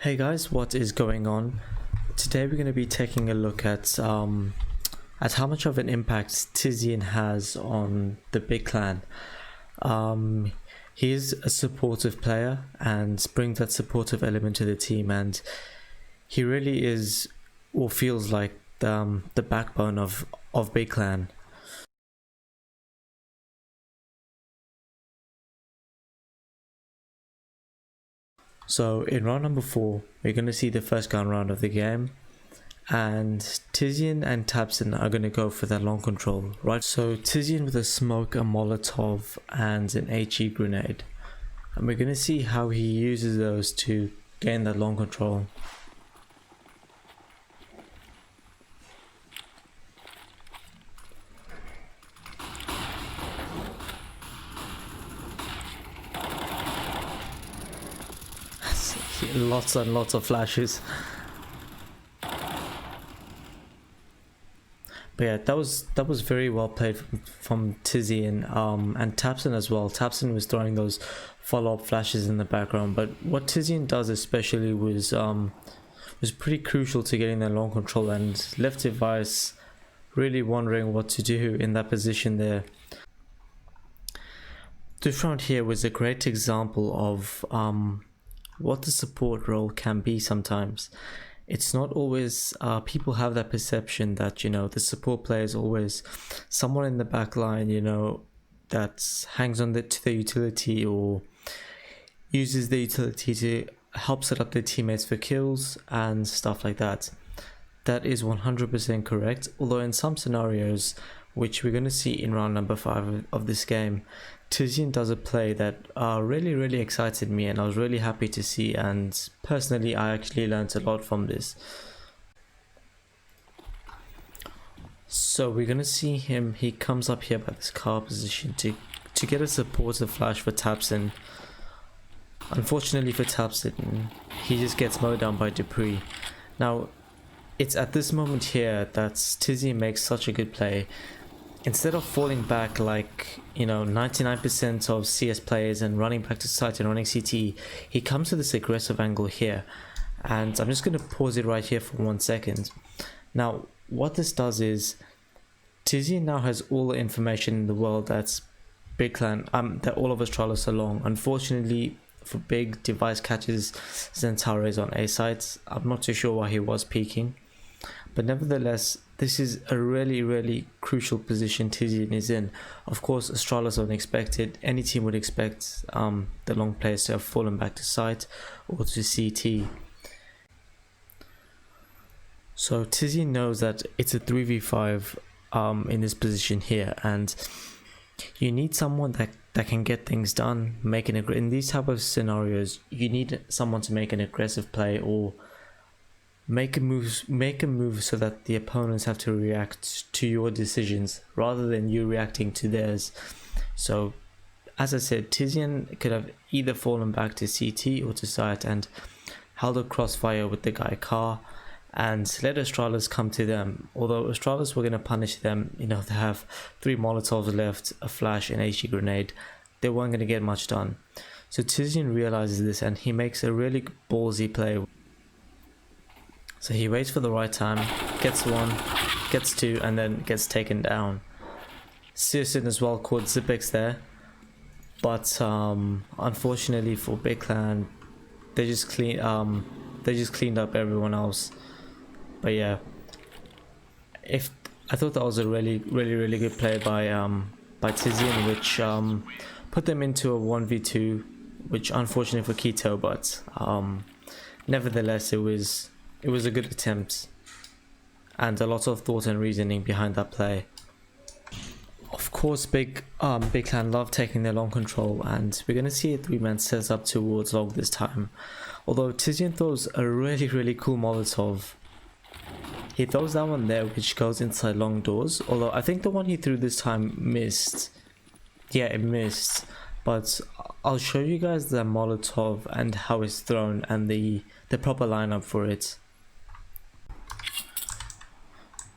Hey guys, what is going on? Today we're going to be taking a look at how much of an impact tiziaN has on the big clan. He is a supportive player and brings that supportive element to the team, and he really is, or feels like, the backbone of big clan. So in round number 4, we're going to see the first gun round of the game, and tiziaN and tiziaN are going to go for that long control, right? So tiziaN with a smoke, a Molotov, and an HE grenade, and we're going to see how he uses those to gain that long control. Lots and lots of flashes. But yeah, that was very well played from tiziaN, and tiziaN as well. tiziaN was throwing those follow-up flashes in the background, but what tiziaN does especially was pretty crucial to getting that long control and left device really wondering what to do in that position there. This round here was a great example of what the support role can be sometimes. It's not always, people have that perception that, you know, the support player is always someone in the back line, you know, that hangs on to the utility or uses the utility to help set up their teammates for kills and stuff like that. That is 100% correct, although in some scenarios, which we're going to see in round number 5 of this game, tiziaN does a play that really excited me, and I was really happy to see, and personally I actually learned a lot from this. So we're going to see him, he comes up here by this car position to get a supportive flash for tiziaN. Unfortunately for tiziaN, he just gets mowed down by Dupree. Now it's at this moment here that tiziaN makes such a good play. Instead of falling back like, you know, 99% of CS players and running back to site and running CT, he comes to this aggressive angle here. And I'm just going to pause it right here for 1 second. Now, what this does is, tiziaN now has all the information in the world that's big clan, that all of us trialists along. Unfortunately for big, device catches Zentares on A sites. I'm not too sure why he was peeking. But nevertheless, this is a really crucial position tiziaN is in. Of course, Astralis don't expect it. Any team would expect the long players to have fallen back to site or to CT. So tiziaN knows that it's a 3v5 in this position here, and you need someone that can get things done. In these type of scenarios, you need someone to make an aggressive play or make a move so that the opponents have to react to your decisions rather than you reacting to theirs. So as I said, tiziaN could have either fallen back to CT or to site and held a crossfire with the guy car and let Astralis come to them. Although Astralis were going to punish them, you know, they have 3 Molotovs left, a flash, and HE grenade. They weren't going to get much done. So tiziaN realizes this and he makes a really ballsy play. So he waits for the right time, gets 1, gets 2, and then gets taken down. csgo as well caught Zipex there, but unfortunately for big clan, they just cleaned up everyone else. But yeah, I thought that was a really good play by tiziaN, which put them into a 1v2, which unfortunately for Keto, but nevertheless it was a good attempt and a lot of thought and reasoning behind that play. Of course, big clan love taking their long control, and we're going to see a 3-man set up towards log this time. Although tiziaN throws a really cool Molotov. He throws that one there which goes inside long doors, although I think the one he threw this time missed. Yeah, it missed, but I'll show you guys the Molotov and how it's thrown and the proper lineup for it.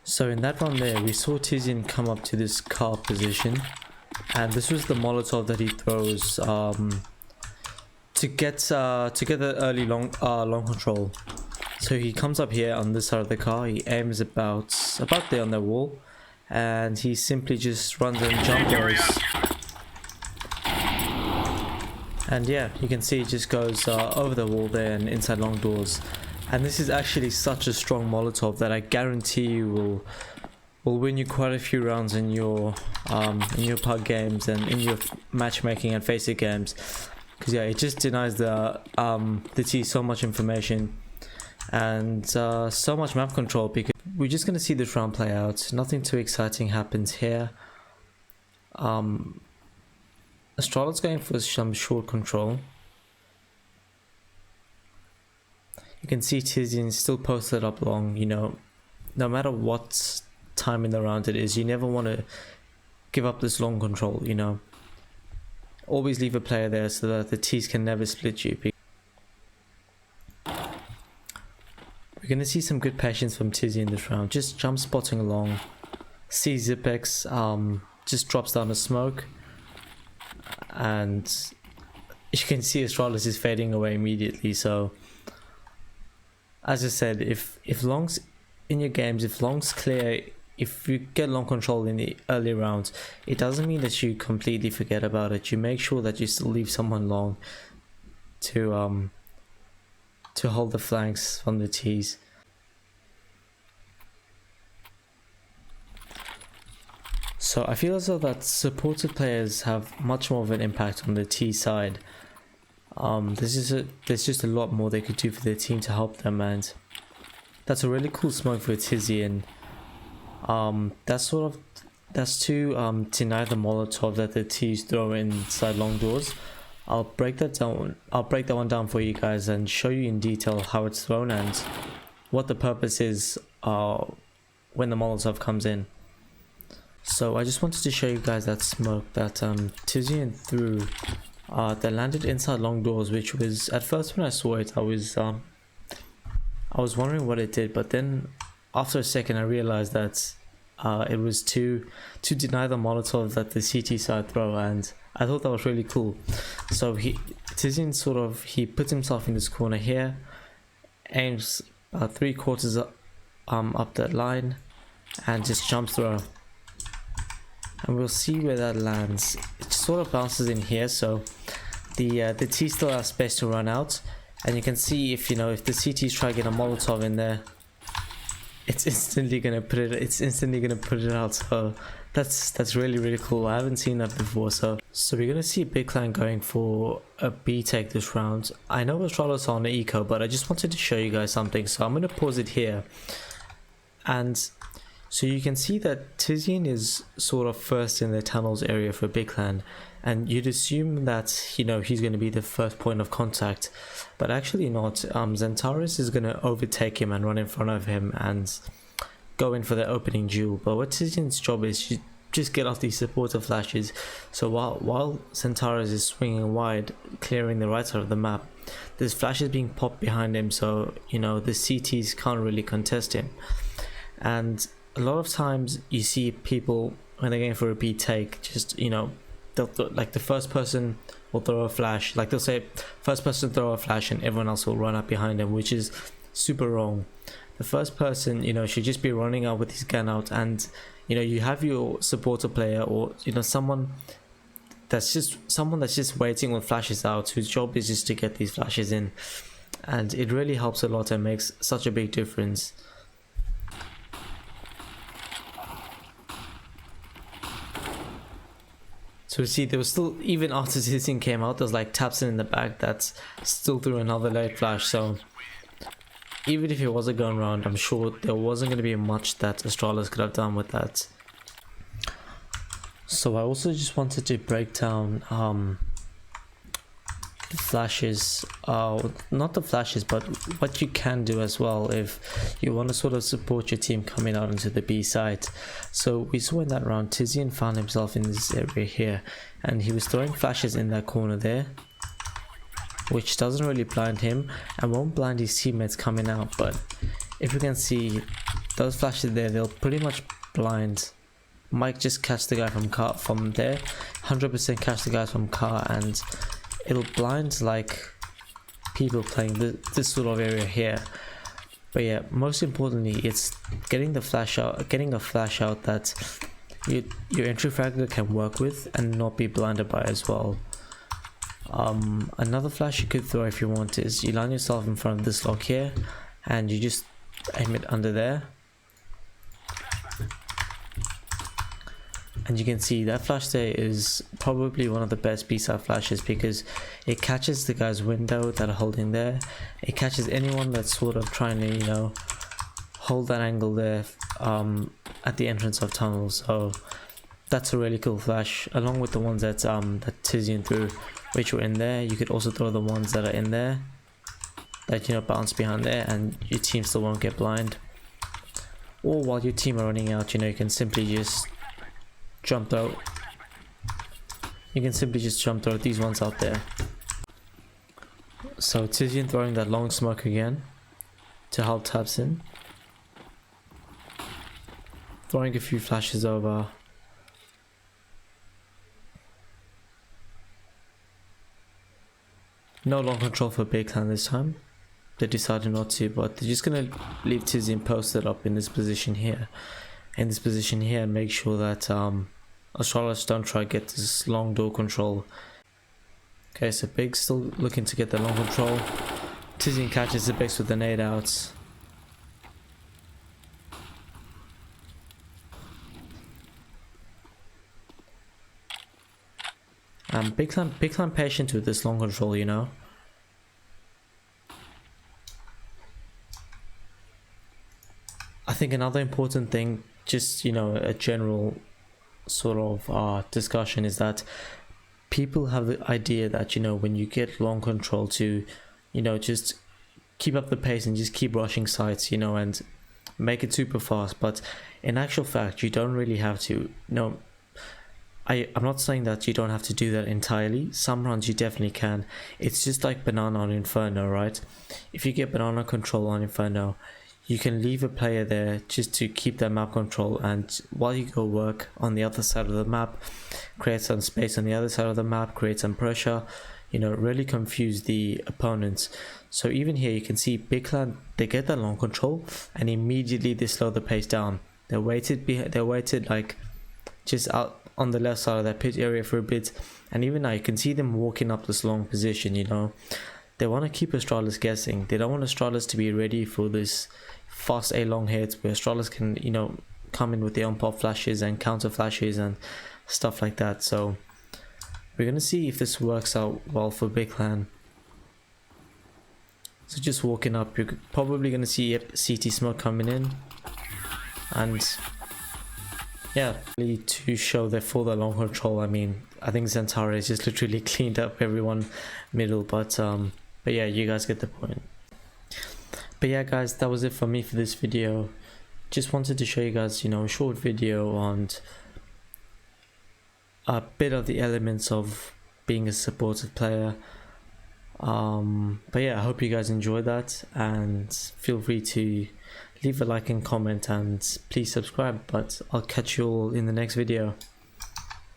So in that round there, we saw tiziaN come up to this car position, and this was the Molotov that he throws to get the early long control. So he comes up here on this side of the car, he aims about there on the wall, and he simply just runs and jump goes. And yeah, you can see it just goes over the wall there and inside long doors. And this is actually such a strong Molotov that I guarantee you will win you quite a few rounds in your pub games and in your matchmaking and face it games. Because yeah, it just denies the T so much information and so much map control, because we're just gonna see this round play out. Nothing too exciting happens here. Astrala's going for some short control. You can see tiziaN still posted up long. You know, no matter what time in the round it is, you never want to give up this long control. You know, always leave a player there so that the T's can never split you. We're going to see some good patience from tiziaN this round. Just jump spotting along. See Zipex just drops down a smoke. And you can see Astralis is fading away immediately. So as I said, if longs in your games, if longs clear, if you get long control in the early rounds, it doesn't mean that you completely forget about it. You make sure that you still leave someone long to hold the flanks from the T's. So I feel as though that supported players have much more of an impact on the T side. There's just a lot more they could do for their team to help them, and that's a really cool smoke for tiziaN. That's to deny the Molotov that the T's throw inside long doors. I'll break that one down for you guys and show you in detail how it's thrown and what the purpose is when the Molotov comes in. So I just wanted to show you guys that smoke that tiziaN threw that landed inside long doors, which was, at first when I saw it, I was wondering what it did, but then after a second I realized that it was to deny the Molotov that the CT side throw, and I thought that was really cool. So tiziaN he puts himself in this corner here, aims about 3/4 up that line, and just jumps through. And we'll see where that lands. It sort of bounces in here, so the T still has space to run out. And you can see if the CTs try to get a Molotov in there, it's instantly gonna put it out. So that's really cool. I haven't seen that before. So we're gonna see Big Clan going for a B take this round. I know Astrala's on the eco, but I just wanted to show you guys something. So I'm gonna pause it here, and so you can see that tiziaN is sort of first in the tunnels area for Big Clan, and you'd assume that he's going to be the first point of contact, but actually not. Xantares is going to overtake him and run in front of him and go in for the opening duel. But what tiziaN's job is to just get off these supporter flashes. So while Xantares is swinging wide, clearing the right side of the map, there's flashes being popped behind him, so the CTs can't really contest him. And a lot of times you see people, when they're going for a B take, just like the first person will throw a flash, like they'll say first person throw a flash and everyone else will run up behind them, which is super wrong. The first person should just be running out with his gun out, and you have your supporter player, or someone that's just waiting with flashes out, whose job is just to get these flashes in, and it really helps a lot and makes such a big difference. So we see there was still, even after tiziaN came out, there's like tiziaN in the back that still threw another late flash. So even if it was a gun round, I'm sure there wasn't going to be much that Astralis could have done with that. So I also just wanted to break down the flashes, not the flashes, but what you can do as well if you want to sort of support your team coming out into the B site. So we saw in that round tiziaN found himself in this area here, and he was throwing flashes in that corner there, which doesn't really blind him and won't blind his teammates coming out. But if you can see those flashes there, they'll pretty much blind. Mike just catch the guy from car from there, 100% catch the guy from car, and it'll blind like people playing this sort of area here. But yeah, most importantly, it's getting a flash out that your entry fragger can work with and not be blinded by as well. Another flash you could throw if you want is you line yourself in front of this lock here and you just aim it under there, and you can see that flash there is probably one of the best B-side flashes because it catches the guy's window that are holding there. It catches anyone that's sort of trying to, you know, hold that angle there at the entrance of tunnels. So that's a really cool flash, along with the ones that tiziaN threw, which were in there. You could also throw the ones that are in there that, you know, bounce behind there and your team still won't get blind. Or while your team are running out, you know, you can simply just jump out. You can simply just jump through these ones out there. So tiziaN throwing that long smoke again to help tiziaN. Throwing a few flashes over. No long control for tiziaN this time. They decided not to, but they're just gonna leave tiziaN posted up in this position here. In this position here, and make sure that Astralis don't try to get this long door control. Okay, so Big's still looking to get the long control. tiziaN catches the base with the nade outs. Big time patient with this long control, you know. I think another important thing, just, you know, a general sort of discussion, is that people have the idea that, you know, when you get long control to, you know, just keep up the pace and just keep rushing sites, you know, and make it super fast. But in actual fact, you don't really have to. No, I'm not saying that you don't have to do that entirely. Some runs you definitely can. It's just like banana on Inferno, right? If you get banana control on Inferno, you can leave a player there just to keep that map control, and while you go work on the other side of the map, create some space on the other side of the map, create some pressure, you know, really confuse the opponents. So even here you can see Big Clan, they get that long control and immediately they slow the pace down. They waited like just out on the left side of that pit area for a bit, and even now you can see them walking up this long position, you know. They want to keep Astralis guessing. They don't want Astralis to be ready for this fast A long hits where Astralis can, you know, come in with their own pop flashes and counter flashes and stuff like that. So we're gonna see if this works out well for Big Clan. So just walking up, you're probably gonna see CT smoke coming in, and yeah, really to show their full long control. I mean, I think Zentara has just literally cleaned up everyone middle, but yeah, you guys get the point. But yeah guys, that was it for me for this video. Just wanted to show you guys, you know, a short video on a bit of the elements of being a supportive player. But yeah, I hope you guys enjoyed that, and feel free to leave a like and comment, and please subscribe. But I'll catch you all in the next video.